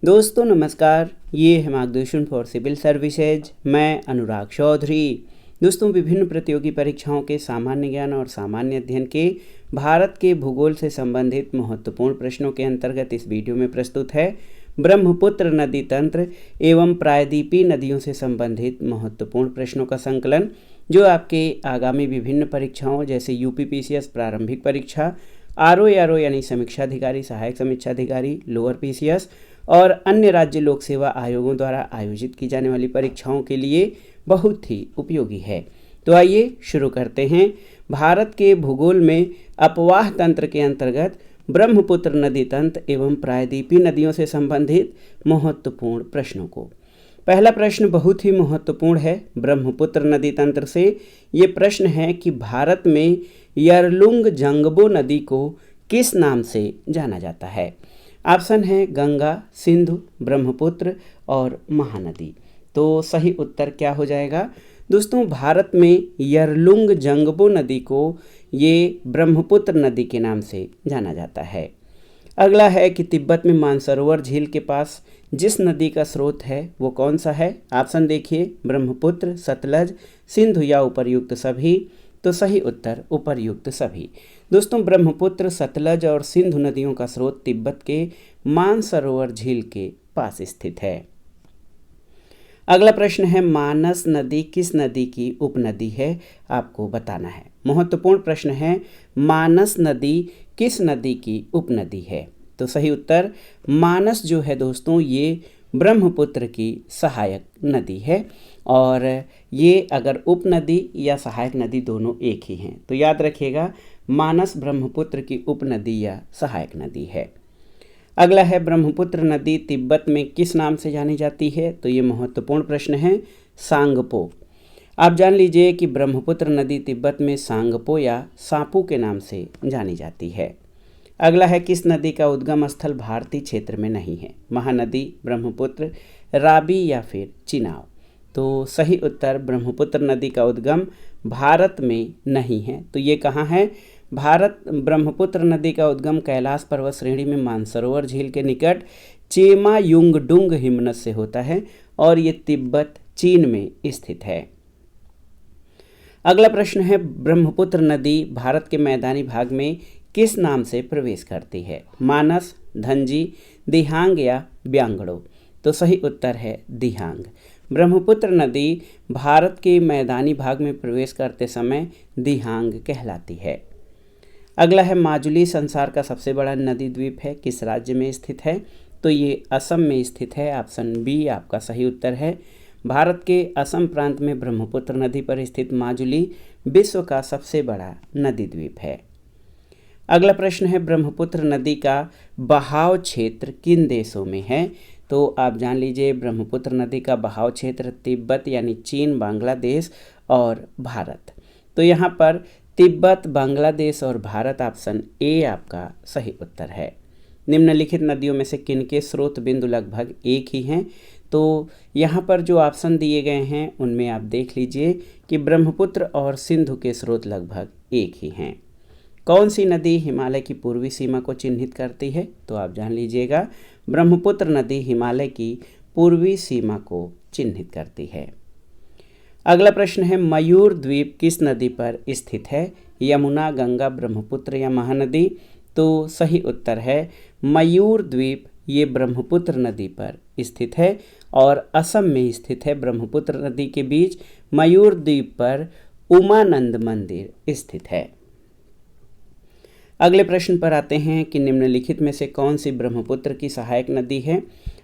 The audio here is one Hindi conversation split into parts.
दोस्तों नमस्कार, ये है मार्गदर्शन फॉर सिविल सर्विसेज। मैं अनुराग चौधरी। दोस्तों विभिन्न प्रतियोगी परीक्षाओं के सामान्य ज्ञान और सामान्य अध्ययन के भारत के भूगोल से संबंधित महत्वपूर्ण प्रश्नों के अंतर्गत इस वीडियो में प्रस्तुत है ब्रह्मपुत्र नदी तंत्र एवं प्रायद्वीपीय नदियों से संबंधित महत्वपूर्ण प्रश्नों का संकलन, जो आपके आगामी विभिन्न परीक्षाओं जैसे यूपीपीसीएस प्रारंभिक परीक्षा, आरओ यानी समीक्षा अधिकारी, सहायक समीक्षा अधिकारी, लोअर पीसीएस और अन्य राज्य लोक सेवा आयोगों द्वारा आयोजित की जाने वाली परीक्षाओं के लिए बहुत ही उपयोगी है। तो आइए शुरू करते हैं भारत के भूगोल में अपवाह तंत्र के अंतर्गत ब्रह्मपुत्र नदी तंत्र एवं प्रायद्वीपीय नदियों से संबंधित महत्वपूर्ण प्रश्नों को। पहला प्रश्न बहुत ही महत्वपूर्ण है ब्रह्मपुत्र नदी तंत्र से। ये प्रश्न है कि भारत में यरलुंग जंगबो नदी को किस नाम से जाना जाता है। ऑप्शन है गंगा, सिंधु, ब्रह्मपुत्र और महानदी। तो सही उत्तर क्या हो जाएगा दोस्तों? भारत में यरलुंग जंगबो नदी को ये ब्रह्मपुत्र नदी के नाम से जाना जाता है। अगला है कि तिब्बत में मानसरोवर झील के पास जिस नदी का स्रोत है वो कौन सा है। ऑप्शन देखिए ब्रह्मपुत्र, सतलज, सिंधु या उपर्युक्त सभी। तो सही उत्तर उपर्युक्त सभी। दोस्तों ब्रह्मपुत्र, सतलज और सिंधु नदियों का स्रोत तिब्बत के मानसरोवर झील के पास स्थित है। अगला प्रश्न है मानस नदी किस नदी की उपनदी है, आपको बताना है। महत्वपूर्ण प्रश्न है मानस नदी किस नदी की उपनदी है। तो सही उत्तर मानस जो है दोस्तों ये ब्रह्मपुत्र की सहायक नदी है और ये अगर उपनदी या सहायक नदी दोनों एक ही हैं तो याद रखिएगा मानस ब्रह्मपुत्र की उपनदी या सहायक नदी है। अगला है ब्रह्मपुत्र नदी तिब्बत में किस नाम से जानी जाती है। तो ये महत्वपूर्ण प्रश्न है सांगपो। आप जान लीजिए कि ब्रह्मपुत्र नदी तिब्बत में सांगपो या सापू के नाम से जानी जाती है। अगला है किस नदी का उद्गम स्थल भारतीय क्षेत्र में नहीं है। महानदी, ब्रह्मपुत्र, राबी या फिर चिनाब। तो सही उत्तर ब्रह्मपुत्र नदी का उद्गम भारत में नहीं है। तो ये कहाँ है? ब्रह्मपुत्र नदी का उद्गम कैलाश पर्वत श्रेणी में मानसरोवर झील के निकट चेमायुंगडुंग हिमनद से होता है और ये तिब्बत, चीन में स्थित है। अगला प्रश्न है ब्रह्मपुत्र नदी भारत के मैदानी भाग में किस नाम से प्रवेश करती है। मानस, धंजी, दिहांग या ब्यांगड़ो। तो सही उत्तर है दिहांग। ब्रह्मपुत्र नदी भारत के मैदानी भाग में प्रवेश करते समय दिहांग कहलाती है। अगला है माजुली संसार का सबसे बड़ा नदी द्वीप है, किस राज्य में स्थित है। तो ये असम में स्थित है। ऑप्शन बी आपका सही उत्तर है। भारत के असम प्रांत में ब्रह्मपुत्र नदी पर स्थित माजुली विश्व का सबसे बड़ा नदी द्वीप है। अगला प्रश्न है ब्रह्मपुत्र नदी का बहाव क्षेत्र किन देशों में है। तो आप जान लीजिए ब्रह्मपुत्र नदी का बहाव क्षेत्र तिब्बत यानी चीन, बांग्लादेश और भारत। तो यहाँ पर तिब्बत, बांग्लादेश और भारत, ऑप्शन ए आपका सही उत्तर है। निम्नलिखित नदियों में से किनके स्रोत बिंदु लगभग एक ही हैं। तो यहाँ पर जो ऑप्शन दिए गए हैं उनमें आप देख लीजिए कि ब्रह्मपुत्र और सिंधु के स्रोत लगभग एक ही हैं। कौन सी नदी हिमालय की पूर्वी सीमा को चिन्हित करती है। तो आप जान लीजिएगा ब्रह्मपुत्र नदी हिमालय की पूर्वी सीमा को चिन्हित करती है। अगला प्रश्न है मयूर द्वीप किस नदी पर स्थित है। यमुना, गंगा, ब्रह्मपुत्र या महानदी। तो सही उत्तर है मयूर द्वीप ये ब्रह्मपुत्र नदी पर स्थित है और असम में स्थित है। ब्रह्मपुत्र नदी के बीच मयूर द्वीप पर उमानंद मंदिर स्थित है। अगले प्रश्न पर आते हैं कि निम्नलिखित में से कौन सी ब्रह्मपुत्र की सहायक नदी है।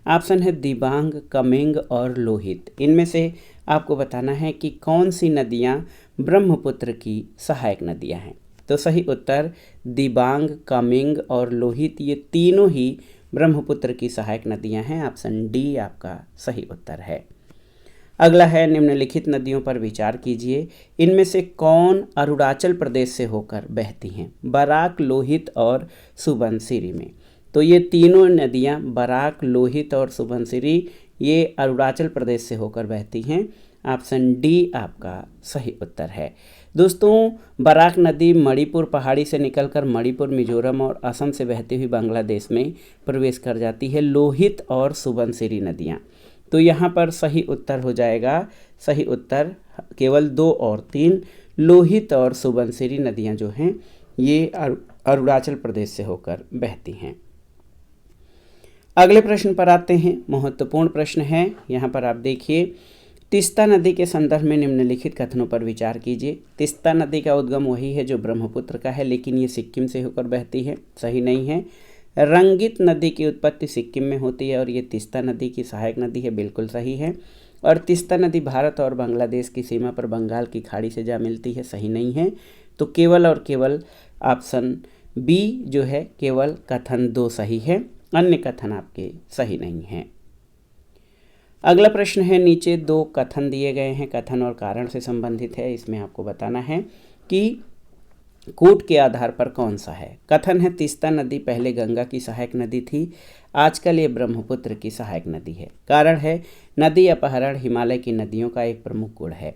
ऑप्शन है दिबांग, कमेंग और लोहित। इनमें से आपको बताना है कि कौन सी नदियां ब्रह्मपुत्र की सहायक नदियां हैं। तो सही उत्तर दिबांग, कमेंग और लोहित ये तीनों ही ब्रह्मपुत्र की सहायक नदियां हैं। ऑप्शन डी आपका सही उत्तर है। अगला है निम्नलिखित नदियों पर विचार कीजिए, इनमें से कौन अरुणाचल प्रदेश से होकर बहती हैं। बराक, लोहित और सुबनसिरी में। तो ये तीनों नदियाँ बराक, लोहित और सुबनसिरी ये अरुणाचल प्रदेश से होकर बहती हैं। ऑप्शन डी आपका सही उत्तर है। दोस्तों, बराक नदी मणिपुर पहाड़ी से निकलकर मणिपुर, मिजोरम और असम से बहती हुई बांग्लादेश में प्रवेश कर जाती है। लोहित और सुबनसिरी नदियाँ, तो यहाँ पर सही उत्तर हो जाएगा, सही उत्तर केवल 2 और 3, लोहित और सुबनसिरी नदियाँ जो हैं ये अरुणाचल प्रदेश से होकर बहती हैं। अगले प्रश्न पर आते हैं, महत्वपूर्ण प्रश्न है। यहाँ पर आप देखिए, तीस्ता नदी के संदर्भ में निम्नलिखित कथनों पर विचार कीजिए। तीस्ता नदी का उद्गम वही है जो ब्रह्मपुत्र का है, लेकिन ये सिक्किम से होकर बहती है, सही नहीं है। रंगित नदी की उत्पत्ति सिक्किम में होती है और ये तीस्ता नदी की सहायक नदी है, बिल्कुल सही है। और तीस्ता नदी भारत और बांग्लादेश की सीमा पर बंगाल की खाड़ी से जा मिलती है, सही नहीं है। तो केवल और केवल ऑप्शन बी जो है, केवल कथन 2 सही है, अन्य कथन आपके सही नहीं हैं। अगला प्रश्न है, नीचे 2 कथन दिए गए हैं, कथन और कारण से संबंधित है। इसमें आपको बताना है कि कूट के आधार पर कौन सा है। कथन है, तीस्ता नदी पहले गंगा की सहायक नदी थी, आजकल ये ब्रह्मपुत्र की सहायक नदी है। कारण है, नदी अपहरण हिमालय की नदियों का एक प्रमुख गुण है।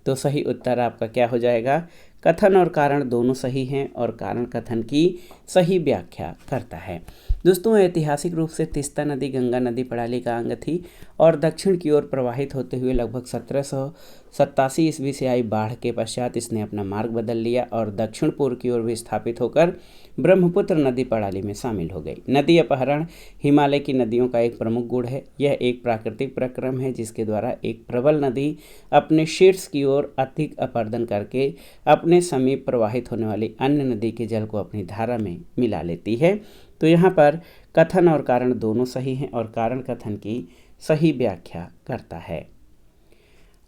तो सही उत्तर आपका क्या हो जाएगा, कथन और कारण दोनों सही हैं और कारण कथन की सही व्याख्या करता है। दोस्तों, ऐतिहासिक रूप से तीस्ता नदी गंगा नदी प्रणाली का अंग थी और दक्षिण की ओर प्रवाहित होते हुए लगभग 1787 ईस्वी से आई बाढ़ के पश्चात इसने अपना मार्ग बदल लिया और दक्षिण पूर्व की ओर विस्थापित होकर ब्रह्मपुत्र नदी प्रणाली में शामिल हो गई। नदी अपहरण हिमालय की नदियों का एक प्रमुख गुण है। यह एक प्राकृतिक प्रक्रम है जिसके द्वारा एक प्रबल नदी अपने शीर्ष की ओर अधिक अपरदन करके अपने समीप प्रवाहित होने वाली अन्य नदी के जल को अपनी धारा में मिला लेती है। तो यहाँ पर कथन और कारण दोनों सही हैं और कारण कथन की सही व्याख्या करता है।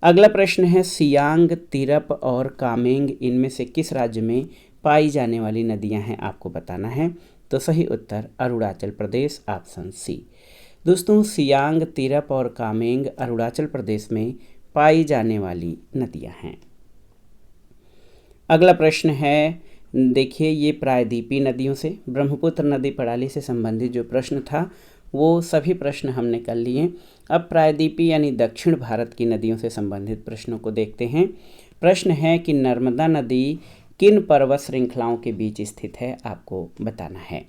अगला प्रश्न है, सियांग, तिरप और कामेंग इनमें से किस राज्य में पाई जाने वाली नदियां हैं, आपको बताना है। तो सही उत्तर अरुणाचल प्रदेश, ऑप्शन सी। दोस्तों, सियांग, तिरप और कामेंग अरुणाचल प्रदेश में पाई जाने वाली नदियां हैं। अगला प्रश्न है, देखिए, ये प्रायद्वीपीय नदियों से ब्रह्मपुत्र नदी प्रणाली से संबंधित जो प्रश्न था वो सभी प्रश्न हमने कर लिए। अब प्रायद्वीपीय यानी दक्षिण भारत की नदियों से संबंधित प्रश्नों को देखते हैं। प्रश्न है कि नर्मदा नदी किन पर्वत श्रृंखलाओं के बीच स्थित है, आपको बताना है।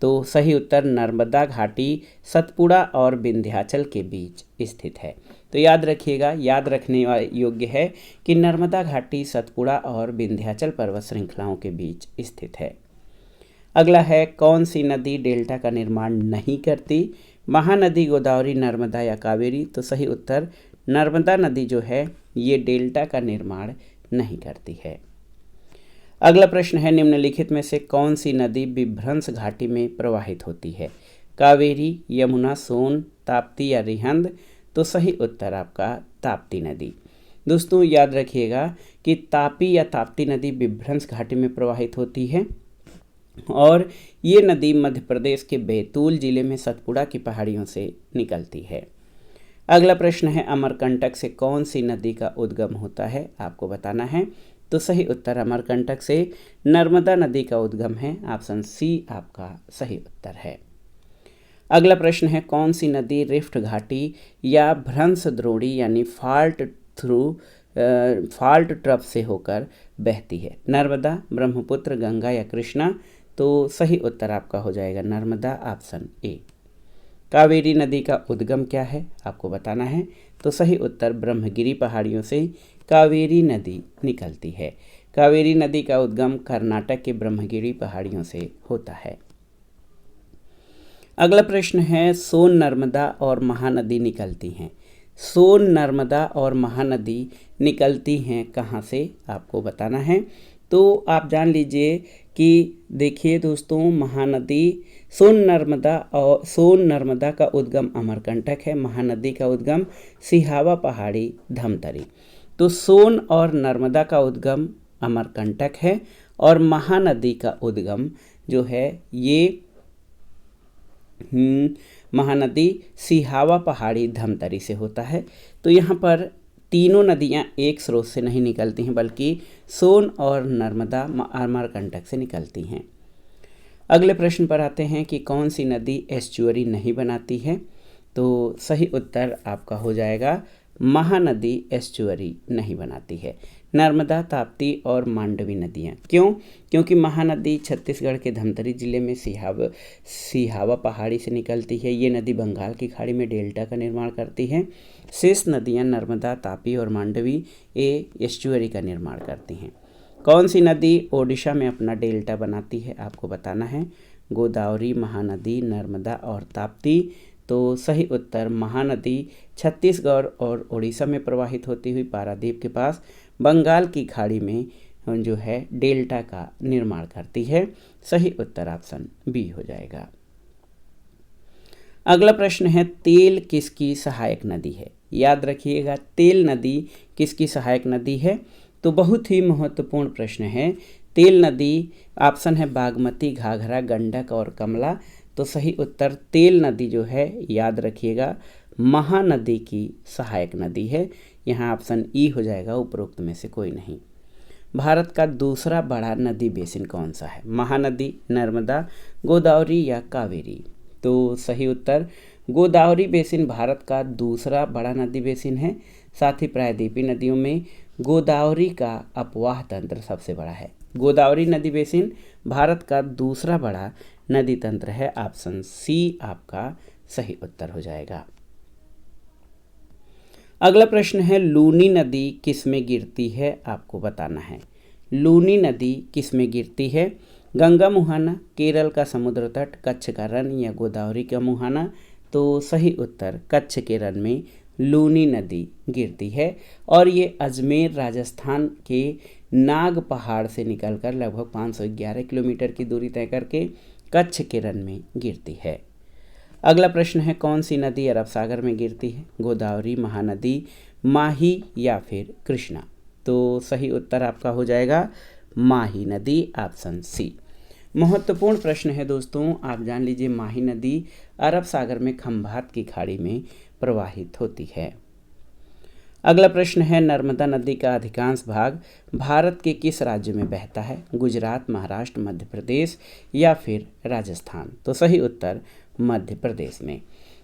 तो सही उत्तर नर्मदा घाटी सतपुड़ा और विंध्याचल के बीच स्थित है। तो याद रखिएगा, याद रखने योग्य है कि नर्मदा घाटी सतपुड़ा और विंध्याचल पर्वत श्रृंखलाओं के बीच स्थित है। अगला है, कौन सी नदी डेल्टा का निर्माण नहीं करती, महानदी, गोदावरी, नर्मदा या कावेरी। तो सही उत्तर नर्मदा नदी जो है ये डेल्टा का निर्माण नहीं करती है। अगला प्रश्न है, निम्नलिखित में से कौन सी नदी विभ्रंश घाटी में प्रवाहित होती है, कावेरी, यमुना, सोन, ताप्ती या रिहंद। तो सही उत्तर आपका ताप्ती नदी। दोस्तों, याद रखिएगा कि तापी या ताप्ती नदी विभ्रंश घाटी में प्रवाहित होती है और ये नदी मध्य प्रदेश के बैतूल जिले में सतपुड़ा की पहाड़ियों से निकलती है। अगला प्रश्न है, अमरकंटक से कौन सी नदी का उद्गम होता है, आपको बताना है। तो सही उत्तर अमरकंटक से नर्मदा नदी का उद्गम है, ऑप्शन सी आपका सही उत्तर है। अगला प्रश्न है, कौन सी नदी रिफ्ट घाटी या भ्रंश द्रोणी यानी फॉल्ट ट्रफ से होकर बहती है, नर्मदा, ब्रह्मपुत्र, गंगा या कृष्णा। तो सही उत्तर आपका हो जाएगा नर्मदा, ऑप्शन ए। कावेरी नदी का उद्गम क्या है, आपको बताना है। तो सही उत्तर ब्रह्मगिरी पहाड़ियों से कावेरी नदी निकलती है। कावेरी नदी का उद्गम कर्नाटक के ब्रह्मगिरी पहाड़ियों से होता है। अगला प्रश्न है, सोन, नर्मदा और महानदी निकलती हैं। सोन, नर्मदा और महानदी निकलती हैं कहाँ से, आपको बताना है। तो आप जान लीजिए कि देखिए दोस्तों, महानदी सोन नर्मदा का उद्गम अमरकंटक है, महानदी का उद्गम सिहावा पहाड़ी धमतरी। तो सोन और नर्मदा का उद्गम अमरकंटक है और महानदी का उद्गम जो है ये महानदी सिहावा पहाड़ी धमतरी से होता है। तो यहाँ पर तीनों नदियाँ एक स्रोत से नहीं निकलती हैं, बल्कि सोन और नर्मदा अमरकंटक से निकलती हैं। अगले प्रश्न पर आते हैं कि कौन सी नदी एस्चुअरी नहीं बनाती है। तो सही उत्तर आपका हो जाएगा महानदी एस्चुअरी नहीं बनाती है। नर्मदा, ताप्ती और मांडवी नदियाँ। क्यों? क्योंकि महानदी छत्तीसगढ़ के धमतरी जिले में सिहावा पहाड़ी से निकलती है। ये नदी बंगाल की खाड़ी में डेल्टा का निर्माण करती है। शेष नदियाँ नर्मदा, तापी और मांडवी एस्चुअरी का निर्माण करती हैं। कौन सी नदी ओडिशा में अपना डेल्टा बनाती है, आपको बताना है। गोदावरी, महानदी, नर्मदा और ताप्ती। तो सही उत्तर महानदी छत्तीसगढ़ और उड़ीसा में प्रवाहित होती हुई पारादीप के पास बंगाल की खाड़ी में जो है डेल्टा का निर्माण करती है। सही उत्तर ऑप्शन बी हो जाएगा। अगला प्रश्न है, तेल किसकी सहायक नदी है? याद रखिएगा, तेल नदी किसकी सहायक नदी है? तो बहुत ही महत्वपूर्ण प्रश्न है। तेल नदी ऑप्शन है बागमती, घाघरा, गंडक और कमला। तो सही उत्तर तेल नदी जो है, याद रखिएगा, महानदी की सहायक नदी है। यहाँ ऑप्शन ई हो जाएगा, उपरोक्त में से कोई नहीं। भारत का दूसरा बड़ा नदी बेसिन कौन सा है? महानदी, नर्मदा, गोदावरी या कावेरी? तो सही उत्तर गोदावरी बेसिन भारत का दूसरा बड़ा नदी बेसिन है। साथ ही प्रायद्वीपीय नदियों में गोदावरी का अपवाह तंत्र सबसे बड़ा है। गोदावरी नदी बेसिन भारत का दूसरा बड़ा नदी तंत्र है। ऑप्शन सी आपका सही उत्तर हो जाएगा। अगला प्रश्न है, लूनी नदी किस में गिरती है? आपको बताना है। लूनी नदी किस में गिरती है? गंगा मुहाना, केरल का समुद्र तट, कच्छ का रण या गोदावरी का मुहाना? तो सही उत्तर कच्छ के रण में लूनी नदी गिरती है और ये अजमेर राजस्थान के नाग पहाड़ से निकलकर लगभग 511 किलोमीटर की दूरी तय करके कच्छ के रण में गिरती है। अगला प्रश्न है, कौन सी नदी अरब सागर में गिरती है? गोदावरी, महानदी, माही या फिर कृष्णा? तो सही उत्तर आपका हो जाएगा माही नदी, ऑप्शन सी। महत्वपूर्ण प्रश्न है दोस्तों, आप जान लीजिए, माही नदी अरब सागर में खंभात की खाड़ी में प्रवाहित होती है। अगला प्रश्न है, नर्मदा नदी का अधिकांश भाग भारत के किस राज्य में बहता है? गुजरात, महाराष्ट्र, मध्य प्रदेश या फिर राजस्थान? तो सही उत्तर मध्य प्रदेश में।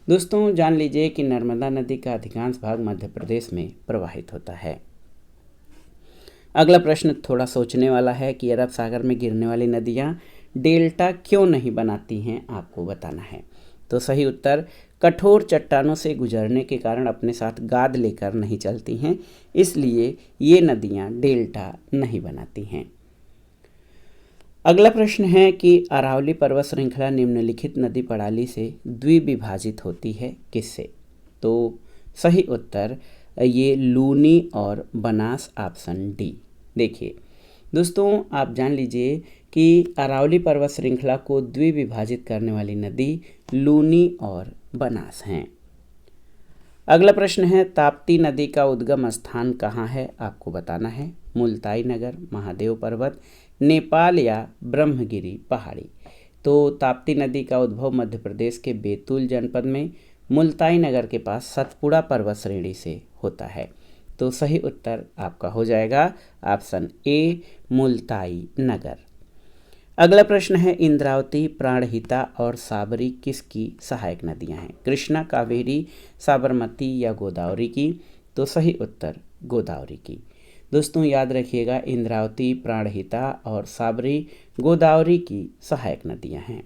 दोस्तों जान लीजिए कि नर्मदा नदी का अधिकांश भाग मध्य प्रदेश में प्रवाहित होता है। अगला प्रश्न थोड़ा सोचने वाला है कि अरब सागर में गिरने वाली नदियाँ डेल्टा क्यों नहीं बनाती हैं, आपको बताना है। तो सही उत्तर कठोर चट्टानों से गुजरने के कारण अपने साथ गाद लेकर नहीं चलती हैं, इसलिए ये नदियाँ डेल्टा नहीं बनाती हैं। अगला प्रश्न है कि अरावली पर्वत श्रृंखला निम्नलिखित नदी प्रणाली से द्विविभाजित होती है, किससे? तो सही उत्तर ये लूनी और बनास, ऑप्शन डी। देखिए दोस्तों, आप जान लीजिए कि अरावली पर्वत श्रृंखला को द्विविभाजित करने वाली नदी लूनी और बनास हैं। अगला प्रश्न है, ताप्ती नदी का उद्गम स्थान कहाँ है? आपको बताना है। मुल्ताई नगर, महादेव पर्वत, नेपाल या ब्रह्मगिरी पहाड़ी? तो ताप्ती नदी का उद्भव मध्य प्रदेश के बैतूल जनपद में मुल्ताई नगर के पास सतपुड़ा पर्वत श्रेणी से होता है। तो सही उत्तर आपका हो जाएगा ऑप्शन ए, मुल्ताई नगर। अगला प्रश्न है, इंद्रावती, प्राणहिता और साबरी किसकी सहायक नदियां हैं? कृष्णा, कावेरी, साबरमती या गोदावरी की? तो सही उत्तर गोदावरी की। दोस्तों याद रखिएगा, इंद्रावती, प्राणहिता और साबरी गोदावरी की सहायक नदियां हैं।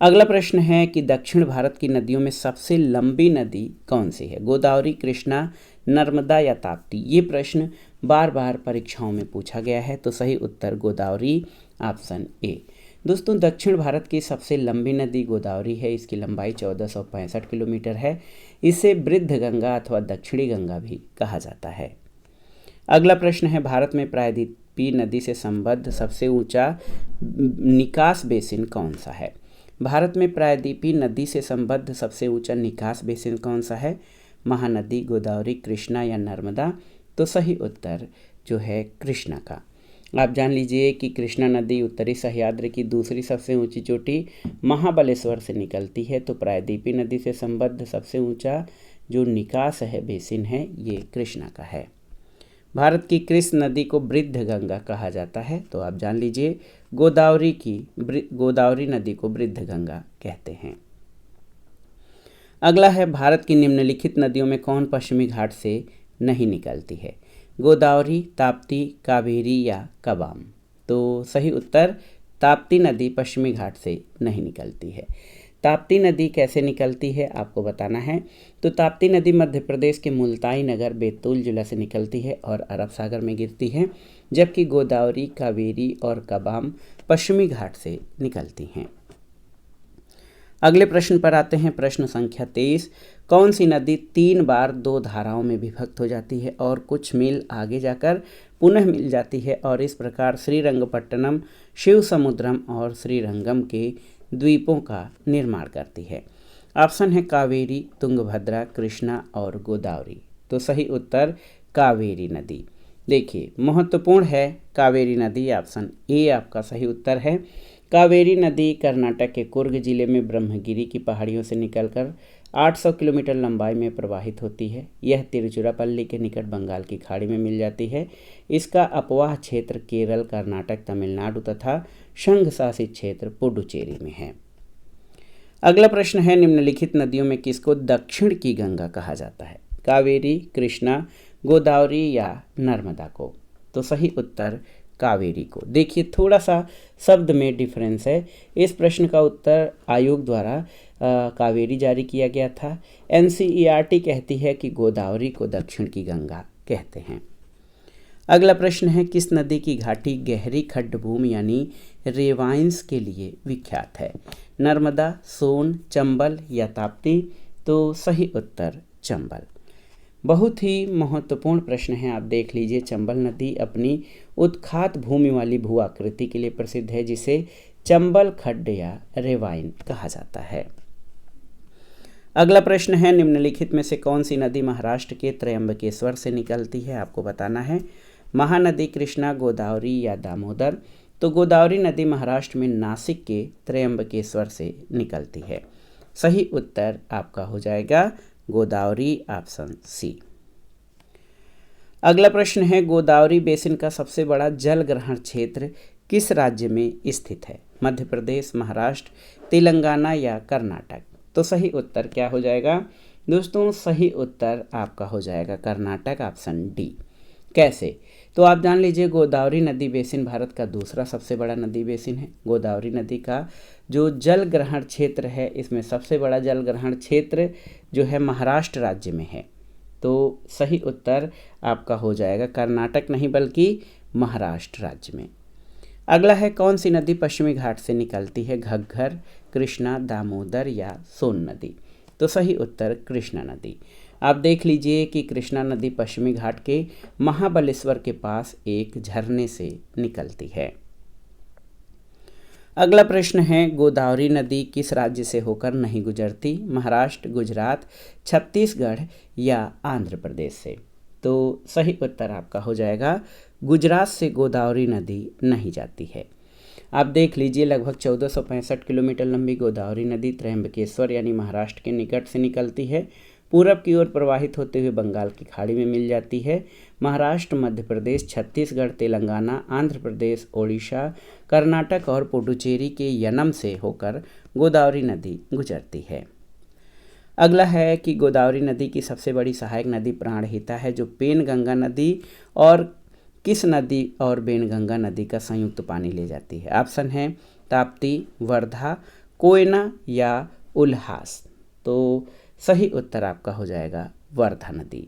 अगला प्रश्न है कि दक्षिण भारत की नदियों में सबसे लंबी नदी कौन सी है? गोदावरी, कृष्णा, नर्मदा या ताप्ती? ये प्रश्न बार बार परीक्षाओं में पूछा गया है। तो सही उत्तर गोदावरी, ऑप्शन ए। दोस्तों दक्षिण भारत की सबसे लंबी नदी गोदावरी है। इसकी लंबाई 1465 किलोमीटर है। इसे वृद्ध गंगा अथवा दक्षिणी गंगा भी कहा जाता है। अगला प्रश्न है, भारत में प्रायद्वीपीय नदी से संबद्ध सबसे ऊंचा निकास बेसिन कौन सा है? भारत में प्रायद्वीपीय नदी से संबद्ध सबसे ऊंचा निकास बेसिन कौन सा है? महानदी, गोदावरी, कृष्णा या नर्मदा? तो सही उत्तर जो है कृष्णा का। आप जान लीजिए कि कृष्णा नदी उत्तरी सह्याद्री की दूसरी सबसे ऊंची चोटी महाबलेश्वर से निकलती है। तो प्रायद्वीपीय नदी से संबद्ध सबसे ऊंचा जो निकास है, बेसिन है, ये कृष्णा का है। भारत की कृष्ण नदी को वृद्ध गंगा कहा जाता है। तो आप जान लीजिए गोदावरी नदी को वृद्ध गंगा कहते हैं। अगला है, भारत की निम्नलिखित नदियों में कौन पश्चिमी घाट से नहीं निकलती है? गोदावरी, ताप्ती, कावेरी या कबाम। तो सही उत्तर ताप्ती नदी पश्चिमी घाट से नहीं निकलती है। ताप्ती नदी कैसे निकलती है आपको बताना है। तो ताप्ती नदी मध्य प्रदेश के मुल्ताई नगर बैतूल जिला से निकलती है और अरब सागर में गिरती है, जबकि गोदावरी, कावेरी और कबाम पश्चिमी घाट से निकलती हैं। अगले प्रश्न पर आते हैं। प्रश्न संख्या 23। कौन सी नदी 3 बार 2 धाराओं में विभक्त हो जाती है और कुछ मील आगे जाकर पुनः मिल जाती है और इस प्रकार श्रीरंगपट्टनम, शिव समुद्रम और श्रीरंगम के द्वीपों का निर्माण करती है? ऑप्शन है कावेरी, तुंगभद्रा, कृष्णा और गोदावरी। तो सही उत्तर कावेरी नदी। देखिए महत्वपूर्ण है कावेरी नदी, ऑप्शन ए आपका सही उत्तर है। कावेरी नदी कर्नाटक के कुर्ग जिले में ब्रह्मगिरी की पहाड़ियों से निकलकर 800 किलोमीटर लंबाई में प्रवाहित होती है। यह तिरुचिरापल्ली के निकट बंगाल की खाड़ी में मिल जाती है। इसका अपवाह क्षेत्र केरल, कर्नाटक, तमिलनाडु तथा संघ शासित क्षेत्र पुडुचेरी में है। अगला प्रश्न है, निम्नलिखित नदियों में किसको दक्षिण की गंगा कहा जाता है? कावेरी, कृष्णा, गोदावरी या नर्मदा को? तो सही उत्तर कावेरी को। देखिए थोड़ा सा शब्द में डिफरेंस है। इस प्रश्न का उत्तर आयोग द्वारा कावेरी जारी किया गया था। NCERT कहती है कि गोदावरी को दक्षिण की गंगा कहते हैं। अगला प्रश्न है, किस नदी की घाटी गहरी खड्डभूमि यानी रेवाइंस के लिए विख्यात है? नर्मदा, सोन, चंबल या ताप्ती? तो सही उत्तर चंबल। बहुत ही महत्वपूर्ण प्रश्न है, आप देख लीजिए। चंबल नदी अपनी उत्खात भूमि वाली भू आकृति के लिए प्रसिद्ध है, जिसे चंबल खड्ड या रेवाइन कहा जाता है। अगला प्रश्न है, निम्नलिखित में से कौन सी नदी महाराष्ट्र के त्रयंबकेश्वर से निकलती है? आपको बताना है। महानदी, कृष्णा, गोदावरी या दामोदर? तो गोदावरी नदी महाराष्ट्र में नासिक के त्रयंबकेश्वर से निकलती है। सही उत्तर आपका हो जाएगा गोदावरी, ऑप्शन सी। अगला प्रश्न है, गोदावरी बेसिन का सबसे बड़ा जल ग्रहण क्षेत्र किस राज्य में स्थित है? मध्य प्रदेश, महाराष्ट्र, तेलंगाना या कर्नाटक? तो सही उत्तर क्या हो जाएगा दोस्तों? सही उत्तर आपका हो जाएगा कर्नाटक, ऑप्शन डी। कैसे? तो आप जान लीजिए, गोदावरी नदी बेसिन भारत का दूसरा सबसे बड़ा नदी बेसिन है। गोदावरी नदी का जो जल ग्रहण क्षेत्र है, इसमें सबसे बड़ा जल ग्रहण क्षेत्र जो है महाराष्ट्र राज्य में है। तो सही उत्तर आपका हो जाएगा कर्नाटक नहीं बल्कि महाराष्ट्र राज्य में। अगला है, कौन सी नदी पश्चिमी घाट से निकलती है? घग्गर, कृष्णा, दामोदर या सोन नदी? तो सही उत्तर कृष्णा नदी। आप देख लीजिए कि कृष्णा नदी पश्चिमी घाट के महाबलेश्वर के पास एक झरने से निकलती है। अगला प्रश्न है, गोदावरी नदी किस राज्य से होकर नहीं गुजरती? महाराष्ट्र, गुजरात, छत्तीसगढ़ या आंध्र प्रदेश से? तो सही उत्तर आपका हो जाएगा गुजरात से गोदावरी नदी नहीं जाती है। आप देख लीजिए, लगभग 1465 किलोमीटर लंबी गोदावरी नदी त्रयंबकेश्वर यानी महाराष्ट्र के निकट से निकलती है। पूरब की ओर प्रवाहित होते हुए बंगाल की खाड़ी में मिल जाती है। महाराष्ट्र, मध्य प्रदेश, छत्तीसगढ़, तेलंगाना, आंध्र प्रदेश, ओडिशा, कर्नाटक और पुडुचेरी के यनम से होकर गोदावरी नदी गुजरती है। अगला है कि गोदावरी नदी की सबसे बड़ी सहायक नदी प्राणहिता है, जो पेनगंगा नदी और किस नदी और बेनगंगा नदी का संयुक्त पानी ले जाती है? ऑप्शन है ताप्ती, वर्धा, कोयना या उल्हास? तो सही उत्तर आपका हो जाएगा वर्धा नदी।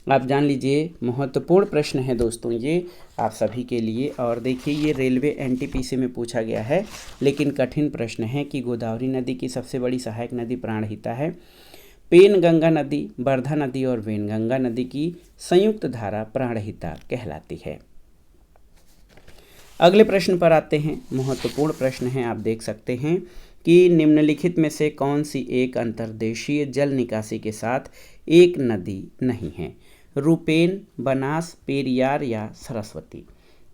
आप जान लीजिए, महत्वपूर्ण प्रश्न है दोस्तों ये आप सभी के लिए। और देखिए, ये रेलवे NTPC में पूछा गया है, लेकिन कठिन प्रश्न है कि गोदावरी नदी की सबसे बड़ी सहायक नदी प्राणहिता है। पेनगंगा नदी, वर्धा नदी और वेनगंगा नदी की संयुक्त धारा प्राणहिता कहलाती है। अगले प्रश्न पर आते हैं। महत्वपूर्ण प्रश्न है, आप देख सकते हैं कि निम्नलिखित में से कौन सी एक अंतर्देशीय जल निकासी के साथ एक नदी नहीं है? रूपेन, बनास, पेरियार या सरस्वती?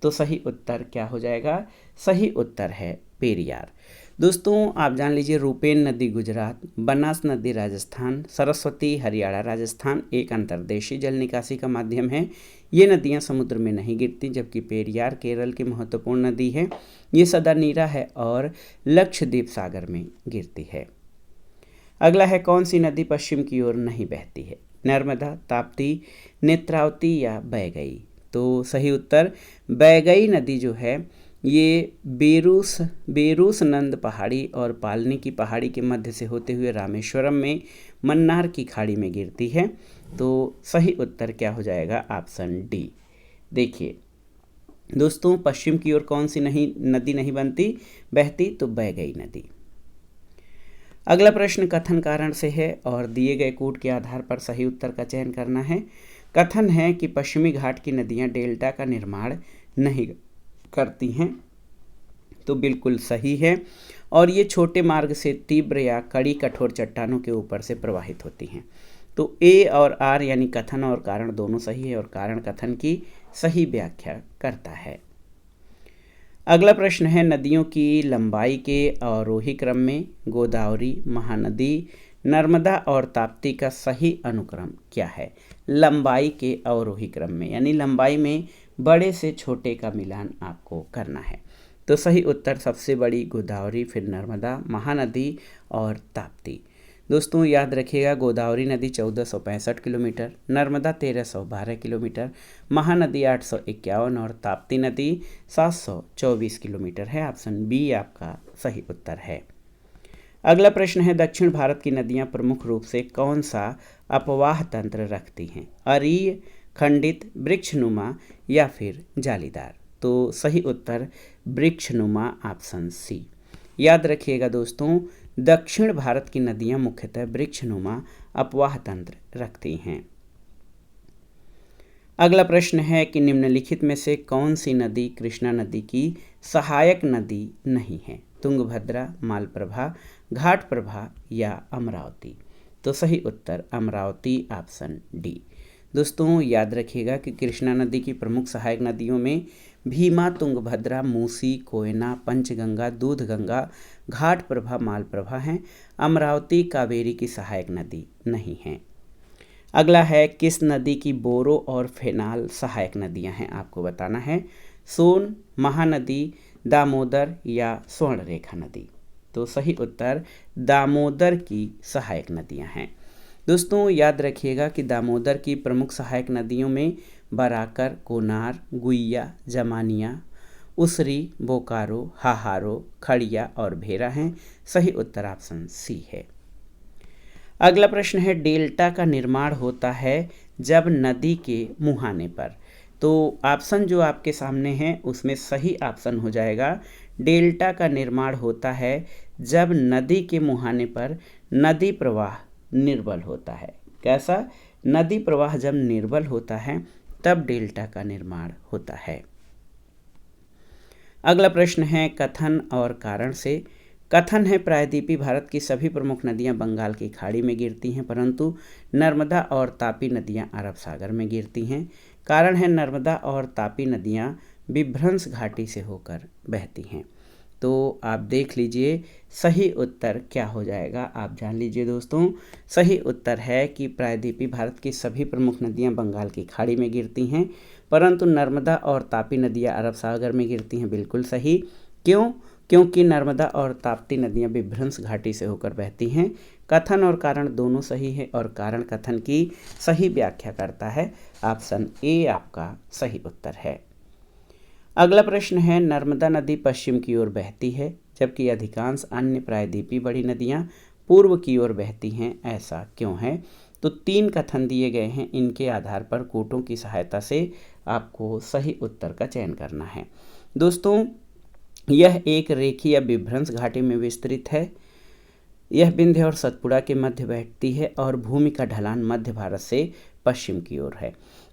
तो सही उत्तर क्या हो जाएगा? सही उत्तर है पेरियार। दोस्तों आप जान लीजिए, रूपेन नदी गुजरात, बनास नदी राजस्थान, सरस्वती हरियाणा राजस्थान एक अंतर्देशीय जल निकासी का माध्यम है। ये नदियाँ समुद्र में नहीं गिरती, जबकि पेरियार केरल की महत्वपूर्ण नदी है। ये सदा नीरा है और लक्षद्वीप सागर में गिरती है। अगला है, कौन सी नदी पश्चिम की ओर नहीं बहती है? नर्मदा, ताप्ती, नेत्रावती या बैगई? तो सही उत्तर बैगई नदी जो है ये बेरूस नंद पहाड़ी और पालनी की पहाड़ी के मध्य से होते हुए रामेश्वरम में मन्नार की खाड़ी में गिरती है। तो सही उत्तर क्या हो जाएगा? Option D. देखिए दोस्तों, पश्चिम की ओर कौन सी नदी नहीं बहती? तो बैगई नदी। अगला प्रश्न कथन कारण से है और दिए गए कूट के आधार पर सही उत्तर का चयन करना है। कथन है कि पश्चिमी घाट की नदियां डेल्टा का निर्माण नहीं करती हैं, तो बिल्कुल सही है। और ये छोटे मार्ग से तीव्र या कड़ी कठोर चट्टानों के ऊपर से प्रवाहित होती हैं। तो ए और आर यानी कथन और कारण दोनों सही है और कारण कथन की सही व्याख्या करता है। अगला प्रश्न है नदियों की लंबाई के अवरोही क्रम में गोदावरी, महानदी, नर्मदा और ताप्ती का सही अनुक्रम क्या है? लंबाई के अवरोही क्रम में यानी लंबाई में बड़े से छोटे का मिलान आपको करना है। तो सही उत्तर सबसे बड़ी गोदावरी, फिर नर्मदा, महानदी और ताप्ती। दोस्तों याद रखिएगा, गोदावरी नदी 1465 किलोमीटर, नर्मदा 1312 किलोमीटर, महानदी 851 और ताप्ती नदी 724 किलोमीटर है। ऑप्शन बी आपका सही उत्तर है। अगला प्रश्न है दक्षिण भारत की नदियां प्रमुख रूप से कौन सा अपवाह तंत्र रखती हैं? अरीय, खंडित, वृक्षनुमा या फिर जालीदार? तो सही उत्तर वृक्षनुमा, ऑप्शन सी। याद रखिएगा दोस्तों, दक्षिण भारत की नदियां मुख्यतः वृक्षनुमा अपवाह तंत्र रखती हैं। अगला प्रश्न है कि निम्नलिखित में से कौन सी नदी कृष्णा नदी की सहायक नदी नहीं है? तुंगभद्रा, मालप्रभा, घाटप्रभा या अमरावती? तो सही उत्तर अमरावती, ऑप्शन डी। दोस्तों याद रखिएगा कि कृष्णा नदी की प्रमुख सहायक नदियों में भीमा, तुंगभद्रा, मूसी, कोयना, पंचगंगा, दूधगंगा, घाटप्रभा, मालप्रभा हैं। अमरावती कावेरी की सहायक नदी नहीं है। अगला है किस नदी की बोरो और फेनाल सहायक नदियां हैं? आपको बताना है। सोन, महानदी, दामोदर या स्वर्णरेखा नदी? तो सही उत्तर दामोदर की सहायक नदियां हैं। दोस्तों याद रखिएगा कि दामोदर की प्रमुख सहायक नदियों में बराकर, कोनार, गुइया, जमानिया, उसरी, बोकारो, हाहारो, खड़िया और भेरा हैं। सही उत्तर ऑप्शन सी है। अगला प्रश्न है डेल्टा का निर्माण होता है जब नदी के मुहाने पर। तो ऑप्शन जो आपके सामने हैं उसमें सही ऑप्शन हो जाएगा डेल्टा का निर्माण होता है जब नदी के मुहाने पर नदी प्रवाह निर्बल होता है। कैसा? नदी प्रवाह जब निर्बल होता है तब डेल्टा का निर्माण होता है। अगला प्रश्न है कथन और कारण से। कथन है प्रायद्वीपीय भारत की सभी प्रमुख नदियां बंगाल की खाड़ी में गिरती हैं, परंतु नर्मदा और तापी नदियां अरब सागर में गिरती हैं। कारण है नर्मदा और तापी नदियां विभ्रंश घाटी से होकर बहती हैं। तो आप देख लीजिए सही उत्तर क्या हो जाएगा, आप जान लीजिए दोस्तों। सही उत्तर है कि प्रायद्वीपीय भारत की सभी प्रमुख नदियां बंगाल की खाड़ी में गिरती हैं, परंतु नर्मदा और तापी नदियां अरब सागर में गिरती हैं। बिल्कुल सही। क्यों? क्योंकि नर्मदा और ताप्ती नदियां विभ्रंश घाटी से होकर बहती हैं। कथन और कारण दोनों सही है और कारण कथन की सही व्याख्या करता है। ऑप्शन ए आपका सही उत्तर है। अगला प्रश्न है नर्मदा नदी पश्चिम की ओर बहती है जबकि अधिकांश अन्य प्रायद्वीपीय बड़ी नदियां पूर्व की ओर बहती हैं, ऐसा क्यों है? तो 3 कथन दिए गए हैं, इनके आधार पर कूटों की सहायता से आपको सही उत्तर का चयन करना है। दोस्तों यह एक रेखीय या विभ्रंश घाटी में विस्तृत है। यह विंध्य और सतपुड़ा के मध्य बैठती है और भूमि का ढलान मध्य भारत से पश्चिम की ओर है।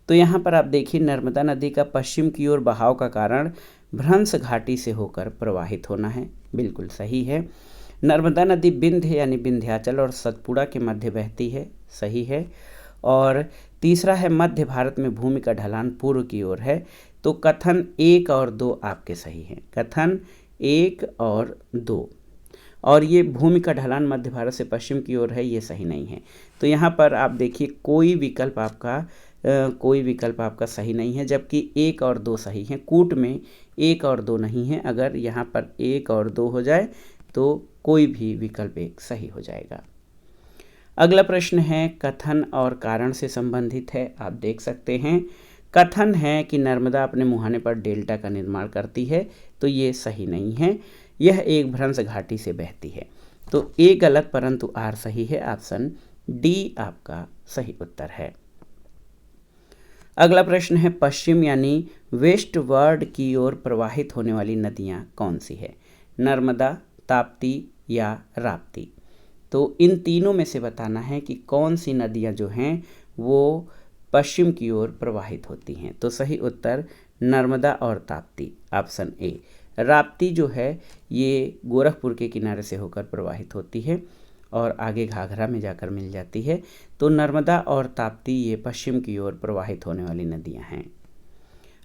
तो यहाँ पर आप देखिए नर्मदा नदी का पश्चिम की ओर बहाव का कारण भ्रंश घाटी से होकर प्रवाहित होना है। बिल्कुल सही है। नर्मदा नदी विंध्य यानी विंध्याचल और सतपुड़ा के मध्य बहती है, सही है। और तीसरा है मध्य भारत में भूमि का ढलान पूर्व की ओर है। तो कथन 1 और 2 आपके सही हैं। कथन 1 और 2 और ये भूमि का ढलान मध्य भारत से पश्चिम की ओर है, ये सही नहीं है। तो यहाँ पर आप देखिए कोई विकल्प आपका सही नहीं है, जबकि 1 और 2 सही हैं। कूट में 1 और 2 नहीं है। अगर यहाँ पर 1 और 2 हो जाए तो कोई भी विकल्प 1 सही हो जाएगा। अगला प्रश्न है कथन और कारण से संबंधित है। आप देख सकते हैं कथन है कि नर्मदा अपने मुहाने पर डेल्टा का निर्माण करती है, तो ये सही नहीं है, यह एक भ्रंश घाटी से बहती है। तो ए गलत परंतु आर सही है, ऑप्शन डी आपका सही उत्तर है। अगला प्रश्न है, पश्चिम यानी वेस्ट वर्ड की ओर प्रवाहित होने वाली नदियां कौन सी है? नर्मदा, ताप्ती या राप्ती। तो इन तीनों में से बताना है कि कौन सी नदियां जो हैं वो पश्चिम की ओर प्रवाहित होती हैं। तो सही उत्तर नर्मदा और ताप्ती, ऑप्शन ए। राप्ती जो है ये गोरखपुर के किनारे से होकर प्रवाहित होती है और आगे घाघरा में जाकर मिल जाती है। तो नर्मदा और ताप्ती ये पश्चिम की ओर प्रवाहित होने वाली नदियां हैं।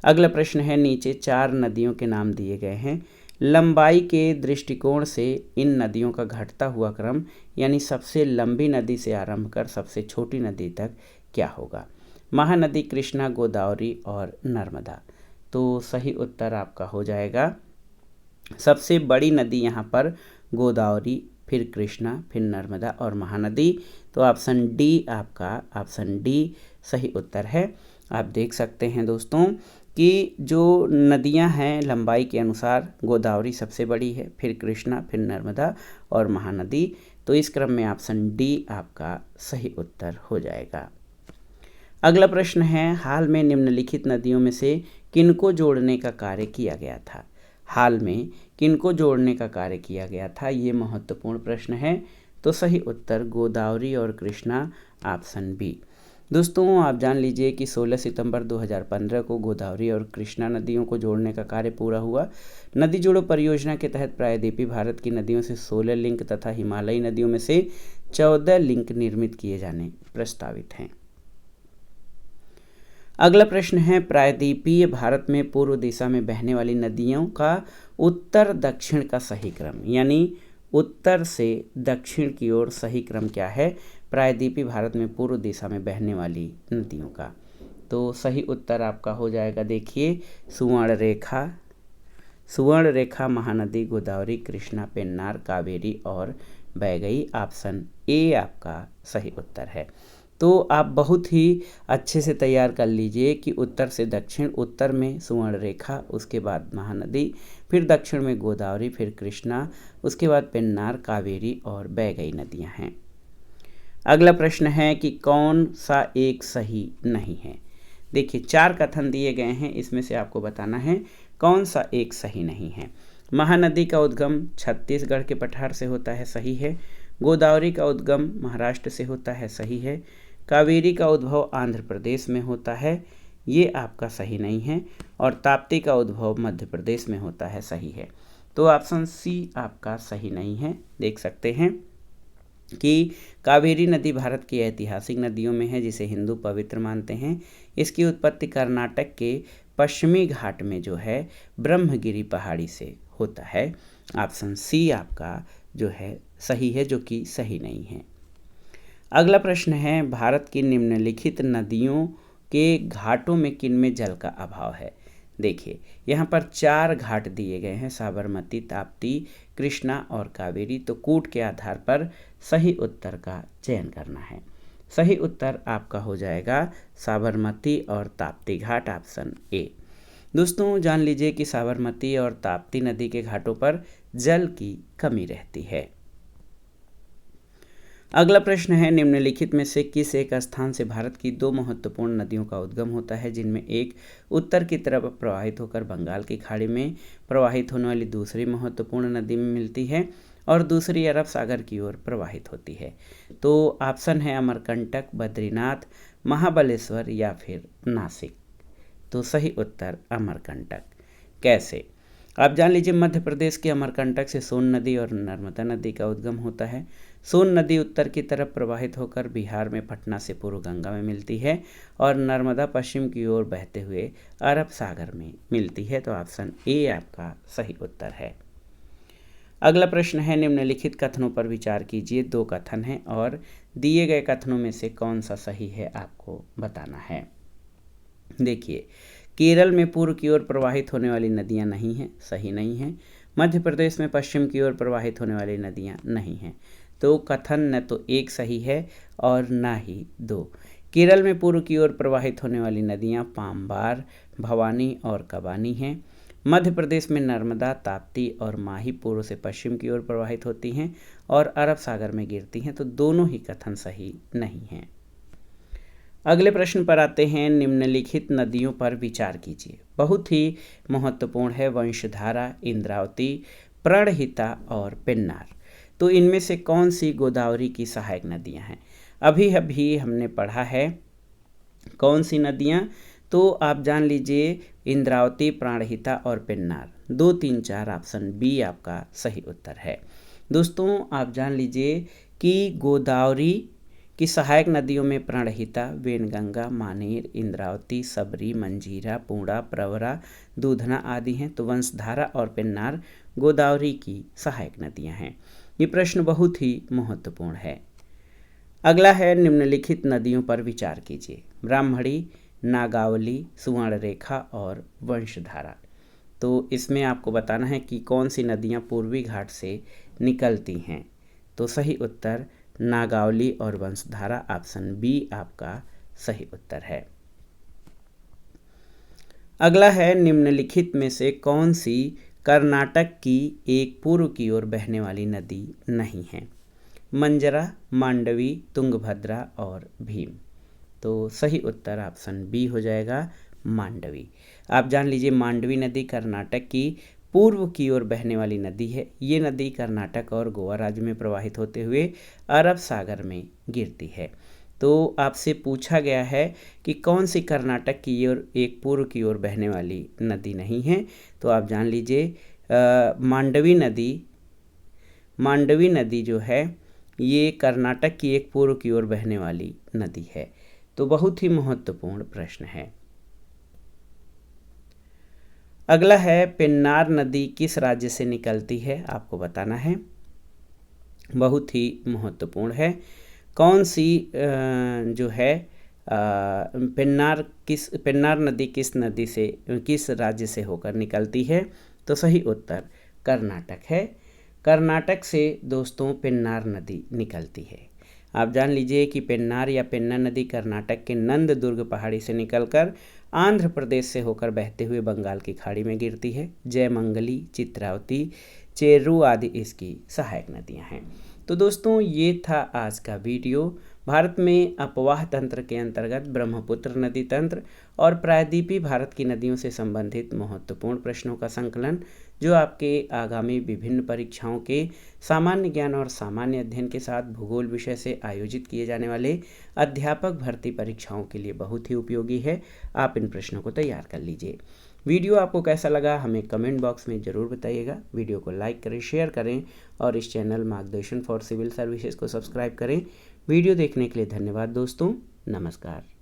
अगला प्रश्न है, नीचे 4 नदियों के नाम दिए गए हैं, लंबाई के दृष्टिकोण से इन नदियों का घटता हुआ क्रम यानी सबसे लंबी नदी से आरंभ कर सबसे छोटी नदी तक क्या होगा? महानदी, कृष्णा, गोदावरी और नर्मदा। तो सही उत्तर आपका हो जाएगा सबसे बड़ी नदी यहाँ पर गोदावरी, फिर कृष्णा, फिर नर्मदा और महानदी। तो ऑप्शन डी आपका, ऑप्शन डी सही उत्तर है। आप देख सकते हैं दोस्तों कि जो नदियां हैं लंबाई के अनुसार गोदावरी सबसे बड़ी है, फिर कृष्णा, फिर नर्मदा और महानदी। तो इस क्रम में ऑप्शन डी आपका सही उत्तर हो जाएगा। अगला प्रश्न है, हाल में निम्नलिखित नदियों में से किनको जोड़ने का कार्य किया गया था? हाल में किनको जोड़ने का कार्य किया गया था, ये महत्वपूर्ण प्रश्न है। तो सही उत्तर गोदावरी और कृष्णा, ऑप्शन बी। दोस्तों आप जान लीजिए कि 16 सितंबर 2015 को गोदावरी और कृष्णा नदियों को जोड़ने का कार्य पूरा हुआ। नदी जोड़ो परियोजना के तहत प्रायद्वीपीय भारत की नदियों से 16 लिंक तथा हिमालयी नदियों में से 14 लिंक निर्मित किए जाने प्रस्तावित हैं। अगला प्रश्न है, प्रायद्वीपीय भारत में पूर्व दिशा में बहने वाली नदियों का उत्तर दक्षिण का सही क्रम यानी उत्तर से दक्षिण की ओर सही क्रम क्या है प्रायद्वीपीय भारत में पूर्व दिशा में बहने वाली नदियों का? तो सही उत्तर आपका हो जाएगा, देखिए सुवर्ण रेखा, महानदी, गोदावरी, कृष्णा, पेन्नार, कावेरी और वैगई। ऑप्शन ए आपका सही उत्तर है। तो आप बहुत ही अच्छे से तैयार कर लीजिए कि उत्तर से दक्षिण, उत्तर में सुवर्ण रेखा, उसके बाद महानदी, फिर दक्षिण में गोदावरी, फिर कृष्णा, उसके बाद पेन्नार, कावेरी और वैगई नदियां हैं। अगला प्रश्न है कि कौन सा एक सही नहीं है? देखिए 4 कथन दिए गए हैं, इसमें से आपको बताना है कौन सा एक सही नहीं है। महानदी का उद्गम छत्तीसगढ़ के पठार से होता है, सही है। गोदावरी का उद्गम महाराष्ट्र से होता है, सही है। कावेरी का उद्भव आंध्र प्रदेश में होता है, ये आपका सही नहीं है। और ताप्ती का उद्भव मध्य प्रदेश में होता है, सही है। तो ऑप्शन सी आपका सही नहीं है। देख सकते हैं कि कावेरी नदी भारत की ऐतिहासिक नदियों में है जिसे हिंदू पवित्र मानते हैं। इसकी उत्पत्ति कर्नाटक के पश्चिमी घाट में जो है ब्रह्मगिरी पहाड़ी से होता है। ऑप्शन सी आपका जो है सही है, जो कि सही नहीं है। अगला प्रश्न है, भारत की निम्नलिखित नदियों के घाटों में किनमें जल का अभाव है? देखिए यहाँ पर 4 घाट दिए गए हैं, साबरमती, ताप्ती, कृष्णा और कावेरी। तो कूट के आधार पर सही उत्तर का चयन करना है। सही उत्तर आपका हो जाएगा साबरमती और ताप्ती घाट, ऑप्शन ए। दोस्तों जान लीजिए कि साबरमती और ताप्ती नदी के घाटों पर जल की कमी रहती है। अगला प्रश्न है, निम्नलिखित में से किस एक स्थान से भारत की 2 महत्वपूर्ण नदियों का उद्गम होता है, जिनमें एक उत्तर की तरफ प्रवाहित होकर बंगाल की खाड़ी में प्रवाहित होने वाली दूसरी महत्वपूर्ण नदी में मिलती है और दूसरी अरब सागर की ओर प्रवाहित होती है? तो ऑप्शन है अमरकंटक, बद्रीनाथ, महाबलेश्वर या फिर नासिक। तो सही उत्तर अमरकंटक। कैसे? आप जान लीजिए मध्य प्रदेश के अमरकंटक से सोन नदी और नर्मदा नदी का उद्गम होता है। सोन नदी उत्तर की तरफ प्रवाहित होकर बिहार में पटना से पूर्व गंगा में मिलती है और नर्मदा पश्चिम की ओर बहते हुए अरब सागर में मिलती है। तो ऑप्शन ए आपका सही उत्तर है। अगला प्रश्न है, निम्नलिखित कथनों पर विचार कीजिए। 2 कथन हैं और दिए गए कथनों में से कौन सा सही है आपको बताना है। देखिए केरल में पूर्व की ओर प्रवाहित होने वाली नदियां नहीं हैं, सही नहीं है। मध्य प्रदेश में पश्चिम की ओर प्रवाहित होने वाली नदियां नहीं हैं। तो कथन न तो एक सही है और ना ही 2। केरल में पूर्व की ओर प्रवाहित होने वाली नदियाँ पाम्बार, भवानी और कबानी हैं। मध्य प्रदेश में नर्मदा, ताप्ती और माही पूर्व से पश्चिम की ओर प्रवाहित होती हैं और अरब सागर में गिरती हैं। तो दोनों ही कथन सही नहीं हैं। अगले प्रश्न पर आते हैं। निम्नलिखित नदियों पर विचार कीजिए। बहुत ही महत्वपूर्ण है। वंशधारा, इंद्रावती, प्रणहिता और पेन्नार। तो इनमें से कौन सी गोदावरी की सहायक नदियां हैं? अभी अभी हमने पढ़ा है कौन सी नदियां, तो आप जान लीजिए इंद्रावती, प्राणहिता और पेन्नार। 2, 3, 4 ऑप्शन बी आपका सही उत्तर है। दोस्तों आप जान लीजिए कि गोदावरी की सहायक नदियों में प्रणहिता, वेनगंगा, मानेर, इंद्रावती, सबरी, मंजीरा, पूर्णा, प्रवरा, दूधना आदि हैं। तो वंशधारा और पेन्नार गोदावरी की सहायक नदियां हैं। ये प्रश्न बहुत ही महत्वपूर्ण है। अगला है निम्नलिखित नदियों पर विचार कीजिए। ब्राह्मणी, नागावली, सुवर्णरेखा और वंशधारा। तो इसमें आपको बताना है कि कौन सी नदियां पूर्वी घाट से निकलती हैं। तो सही उत्तर नागावली और वंशधारा, ऑप्शन बी आपका सही उत्तर है। अगला है निम्नलिखित में से कौन सी कर्नाटक की एक पूर्व की ओर बहने वाली नदी नहीं है? मंजरा, मांडवी, तुंगभद्रा और भीम। तो सही उत्तर ऑप्शन बी हो जाएगा मांडवी। आप जान लीजिए मांडवी नदी कर्नाटक की पूर्व की ओर बहने वाली नदी है। ये नदी कर्नाटक और गोवा राज्य में प्रवाहित होते हुए अरब सागर में गिरती है। तो आपसे पूछा गया है कि कौन सी कर्नाटक की ओर एक पूर्व की ओर बहने वाली नदी नहीं है, तो आप जान लीजिए मांडवी नदी जो है ये कर्नाटक की एक पूर्व की ओर बहने वाली नदी है। तो बहुत ही महत्वपूर्ण प्रश्न है। अगला है पेन्नार नदी किस राज्य से निकलती है? आपको बताना है। बहुत ही महत्वपूर्ण है। कौन सी जो है पेन्नार नदी किस राज्य से होकर निकलती है? तो सही उत्तर कर्नाटक है। कर्नाटक से दोस्तों पेन्नार नदी निकलती है। आप जान लीजिए कि पेन्नार या पेन्ना नदी कर्नाटक के नंददुर्ग पहाड़ी से निकलकर आंध्र प्रदेश से होकर बहते हुए बंगाल की खाड़ी में गिरती है। जयमंगली, चित्रावती, चेरू आदि इसकी सहायक नदियां हैं। तो दोस्तों ये था आज का वीडियो। भारत में अपवाह तंत्र के अंतर्गत ब्रह्मपुत्र नदी तंत्र और प्रायद्वीपीय भारत की नदियों से संबंधित महत्वपूर्ण प्रश्नों का संकलन, जो आपके आगामी विभिन्न परीक्षाओं के सामान्य ज्ञान और सामान्य अध्ययन के साथ भूगोल विषय से आयोजित किए जाने वाले अध्यापक भर्ती परीक्षाओं के लिए बहुत ही उपयोगी है। आप इन प्रश्नों को तैयार कर लीजिए। वीडियो आपको कैसा लगा हमें कमेंट बॉक्स में ज़रूर बताइएगा। वीडियो को लाइक करें, शेयर करें और इस चैनल मार्गदर्शन फॉर सिविल सर्विसेज को सब्सक्राइब करें। वीडियो देखने के लिए धन्यवाद दोस्तों। नमस्कार।